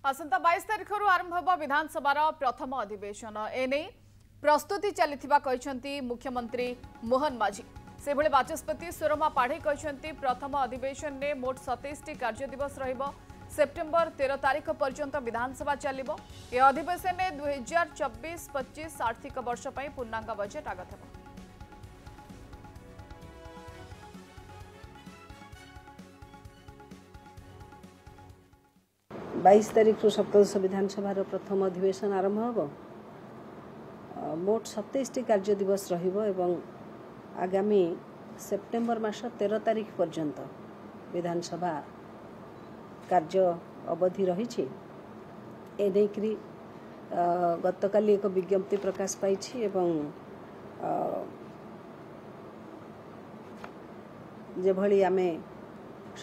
आसंता 22 तारिख आरंभ होब विधानसभा प्रथम अधिवेशन एने प्रस्तुति चली मुख्यमंत्री मोहन माझी से भले बाचस्पति सुरमा पाढ़े कहते प्रथम अधिवेशन में मोट 27 कार्य दिवस रहिबो। सेप्टेम्बर 13 तारिख पर्यंत विधानसभा चलिबो। ए अधिवेशन में 2024-25 आर्थिक वर्ष पर पूर्णांग बजेट आगत हेबो। 22 तारिख सप्तदश विधानसभा प्रथम अधिवेशन आरंभ होब। मोट 27 कार्य दिवस रहिबो एवं आगामी सेप्टेम्बर मास 13 तारिख पर्यंत विधानसभा कार्य अवधि रही एनेकरी गतकाली एक विज्ञप्ति प्रकाश पाई एवं जेभली आमे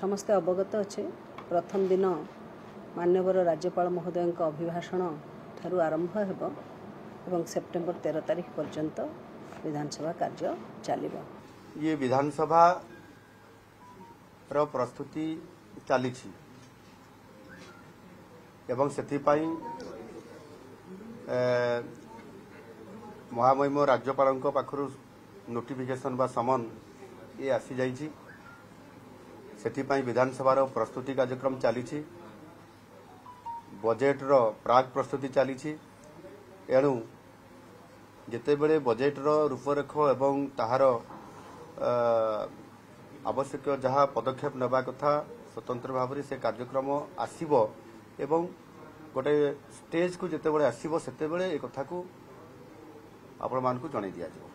समस्त अवगत अच्छे प्रथम दिन माननीय राज्यपाल महोदय अभिभाषण ठारू आरंभ हेबो एवं सेप्टेम्बर 13 तारिख पर्यंत विधानसभा कार्य चलिबो। ये विधानसभा रो प्रस्तुति चली एवं सेथिपाई महामहिम राज्यपाल पाखरु नोटिफिकेशन बा समन ये आसी जाइछि। सेथिपाई विधानसभा रो प्रस्तुति कार्यक्रम चली बजेट रो प्राक प्रस्तुति चली एणु जेते बेले बजेट रो रूपरेख एवं ताहार आवश्यक जहाँ पदक्षेप नेबा कथा स्वतंत्र भाव से कार्यक्रम आसीबो एवं गोटे स्टेज को जेते बेले आसीबो सेते बेले ए कथा को आपण मान को जणाई दिया जाय।